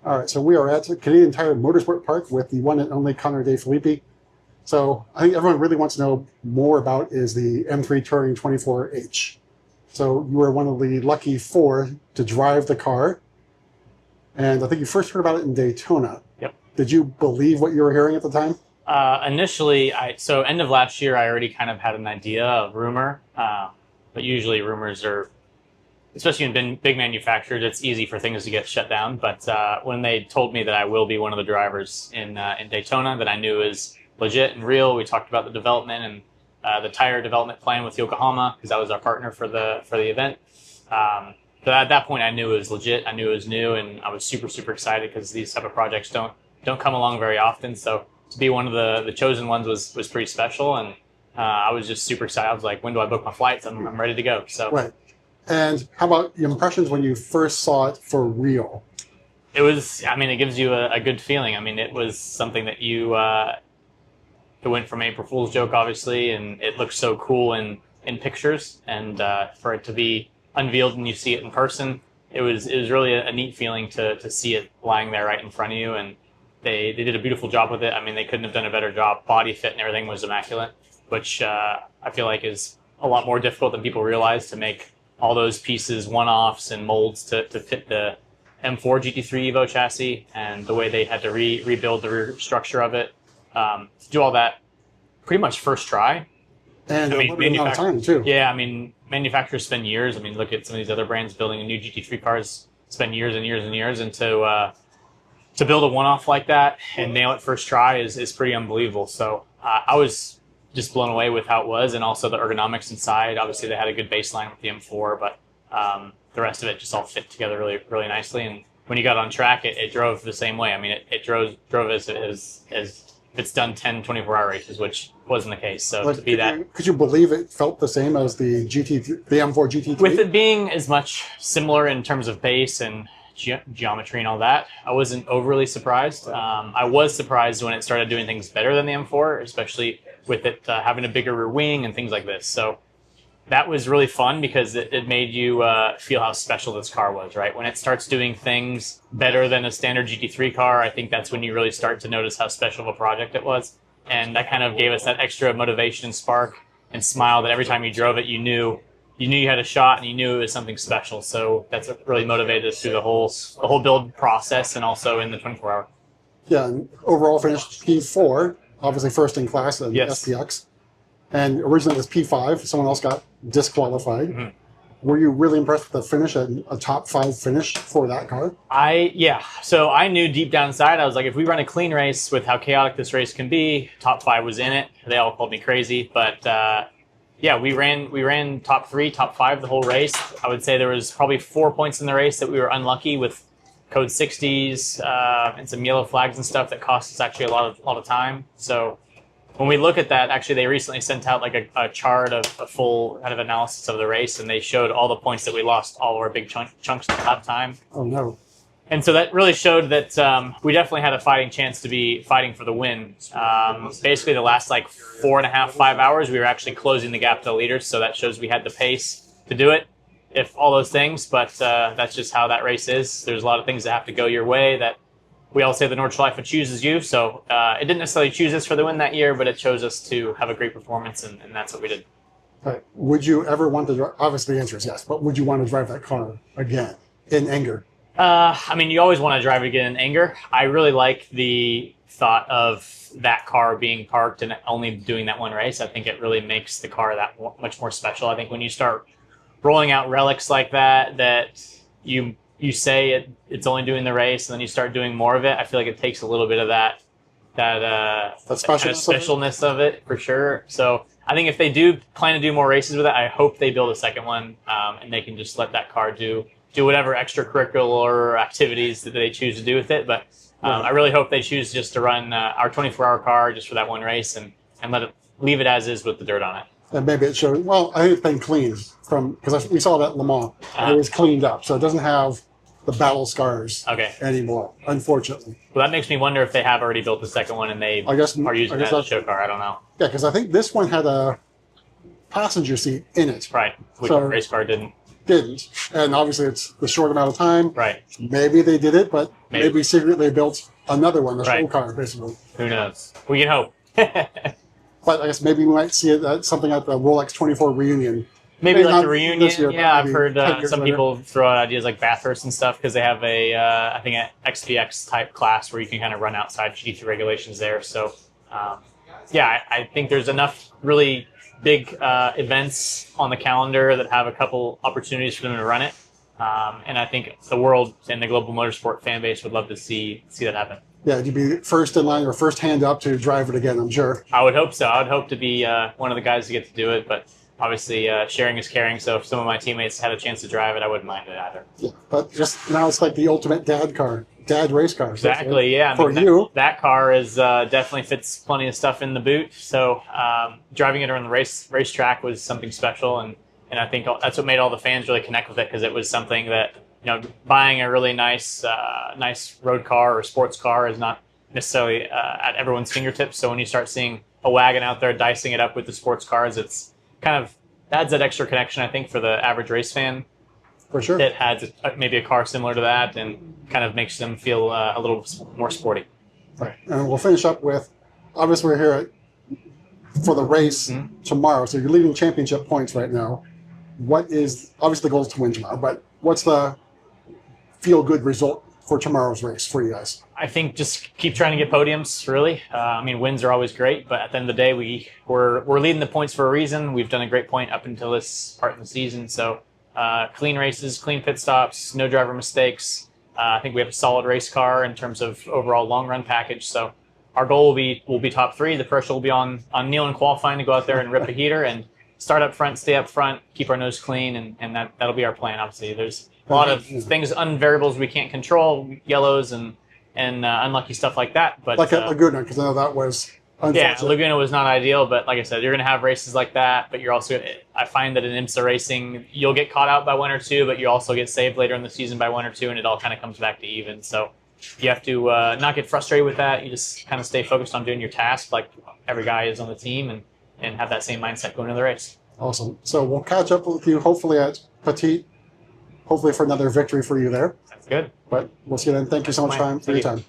All right, so we are at Canadian Tire Motorsport Park with the one and only Connor De Phillippi. So I think everyone really wants to know more about is the M3 Touring 24H. So you were one of the lucky four to drive the car, and I think you first heard about it in Daytona. Yep. Did you believe what you were hearing at the time? Initially, so end of last year, I already kind of had an idea of rumor, but usually rumors are, especially in big manufacturers, it's easy for things to get shut down. But when they told me that I will be one of the drivers in Daytona, that I knew is legit and real. We talked about the development and the tire development plan with Yokohama, because that was our partner for the event. But at that point, I knew it was legit. I knew it was new, and I was super, super excited because these type of projects don't come along very often. So to be one of the chosen ones was pretty special, and I was just super excited. I was like, when do I book my flights? I'm ready to go. So right. And how about your impressions when you first saw it for real? It was, I mean, it gives you a good feeling. I mean, it was something that it went from April Fool's joke, obviously, and it looked so cool in pictures, and for it to be unveiled and you see it in person, it was really a neat feeling to see it lying there right in front of you, and they did a beautiful job with it. I mean, they couldn't have done a better job. Body fit and everything was immaculate, which I feel like is a lot more difficult than people realize, to make all those pieces one-offs and molds to fit the M4 GT3 Evo chassis, and the way they had to rebuild the rear structure of it. To do all that pretty much first try. And I mean, amount of time too. Yeah, I mean, manufacturers spend years. I mean, look at some of these other brands building new GT3 cars, spend years and years and years, and to build a one-off like that and nail it first try is pretty unbelievable. So I was just blown away with how it was, and also the ergonomics inside. Obviously, they had a good baseline with the M4, but the rest of it just all fit together really, really nicely. And when you got on track, it drove the same way. I mean, it drove as it's done 10, 24-hour races, which wasn't the case. So like, to be that... Could you believe it felt the same as the M4 GT3? With it being as much similar in terms of base and geometry and all that, I wasn't overly surprised. I was surprised when it started doing things better than the M4, especially with it having a bigger rear wing and things like this. So that was really fun, because it made you feel how special this car was, right? When it starts doing things better than a standard GT3 car, I think that's when you really start to notice how special of a project it was. And that kind of gave us that extra motivation, spark, and smile that every time you drove it, you knew you had a shot, and you knew it was something special. So that's what really motivated us through the whole build process, and also in the 24-hour. Yeah, and overall finished P4, obviously first in class in SPX. And originally it was P5. Someone else got disqualified. Mm-hmm. Were you really impressed with the finish, a top 5 finish for that car? Yeah. So I knew deep down inside, I was like, if we run a clean race with how chaotic this race can be, top 5 was in it. They all called me crazy, but yeah, we ran top 3, top 5 the whole race. I would say there was probably 4 points in the race that we were unlucky with code 60s and some yellow flags and stuff that cost us actually a lot of time. So when we look at that, actually, they recently sent out like a chart of a full kind of analysis of the race, and they showed all the points that we lost, all of our big chunks at that time. Oh, no. And so that really showed that we definitely had a fighting chance to be fighting for the win. Basically, the last like 4.5, 5 hours, we were actually closing the gap to the leaders, so that shows we had the pace to do it, if all those things, but that's just how that race is. There's a lot of things that have to go your way that we all say the Nordschleife chooses you, so it didn't necessarily choose us for the win that year, but it chose us to have a great performance, and that's what we did. Right. Would you ever want to drive? Obviously, the answer is yes, but would you want to drive that car again in anger? I mean, you always want to drive it again in anger. I really like the thought of that car being parked and only doing that one race. I think it really makes the car that much more special. I think when you start rolling out relics like that you say it's only doing the race, and then you start doing more of it, I feel like it takes a little bit of that kind of specialness of it, for sure. So I think if they do plan to do more races with it, I hope they build a second one, and they can just let that car do whatever extracurricular activities that they choose to do with it. But I really hope they choose just to run our 24-hour car just for that one race, and leave it as is with the dirt on it. And maybe it showed, well, I think it's been cleaned because we saw that at Le Mans. It was cleaned up, so it doesn't have the battle scars anymore, unfortunately. Well, that makes me wonder if they have already built the second one and they are using that as a show car. I don't know. Yeah, because I think this one had a passenger seat in it. Right, which the race car didn't. didn't. And obviously it's the short amount of time. Right. Maybe they did it, but Maybe. maybe secretly built another one, a show Right. car, basically. Who knows? We can hope. But I guess maybe we might see it at something at the Rolex 24 reunion. Maybe like not the reunion. this year, but Yeah, I've maybe heard 10 years some later. people throw out ideas like Bathurst and stuff because they have I think an XPX type class where you can kind of run outside GT3 regulations there. So, yeah, I think there's enough really big events on the calendar that have a couple opportunities for them to run it. And I think the world and the global motorsport fan base would love to see that happen. Yeah, you'd be first in line or first hand up to drive it again, I'm sure. I would hope so. I would hope to be one of the guys to get to do it, but obviously sharing is caring. So if some of my teammates had a chance to drive it, I wouldn't mind it either. Yeah, but just now it's like the ultimate dad race car. Exactly, yeah. I For mean, you. that car is definitely fits plenty of stuff in the boot. So driving it on the racetrack was something special, and I think that's what made all the fans really connect with it because it was something that, you know, buying a really nice road car or sports car is not necessarily at everyone's fingertips. So when you start seeing a wagon out there dicing it up with the sports cars, it's kind of adds that extra connection, I think, for the average race fan. For sure. It adds maybe a car similar to that and kind of makes them feel a little more sporty. Right. And we'll finish up with, obviously we're here for the race tomorrow, so you're leading championship points right now. What is, obviously the goal is to win tomorrow, but what's the feel-good result for tomorrow's race for you guys? I think just keep trying to get podiums, really. I mean, wins are always great, but at the end of the day, we're leading the points for a reason. We've done a great point up until this part of the season. So clean races, clean pit stops, no driver mistakes. I think we have a solid race car in terms of overall long-run package. So our goal will be top three. The pressure will be on Neil in qualifying to go out there and rip a heater and start up front, stay up front, keep our nose clean, and that'll be our plan. Obviously, there's a lot of things, unvariables we can't control, yellows and unlucky stuff like that. But Like at Laguna, because I know that was unfortunate. yeah, Laguna was not ideal, but like I said, you're going to have races like that. But you're also, I find that in IMSA racing, you'll get caught out by one or two, but you also get saved later in the season by one or two, and it all kind of comes back to even. So you have to not get frustrated with that. You just kind of stay focused on doing your task, like every guy is on the team, and have that same mindset going into the race. Awesome. So we'll catch up with you hopefully at Petit, hopefully for another victory for you there. That's good. But we'll see you then. Thank you so much for your time.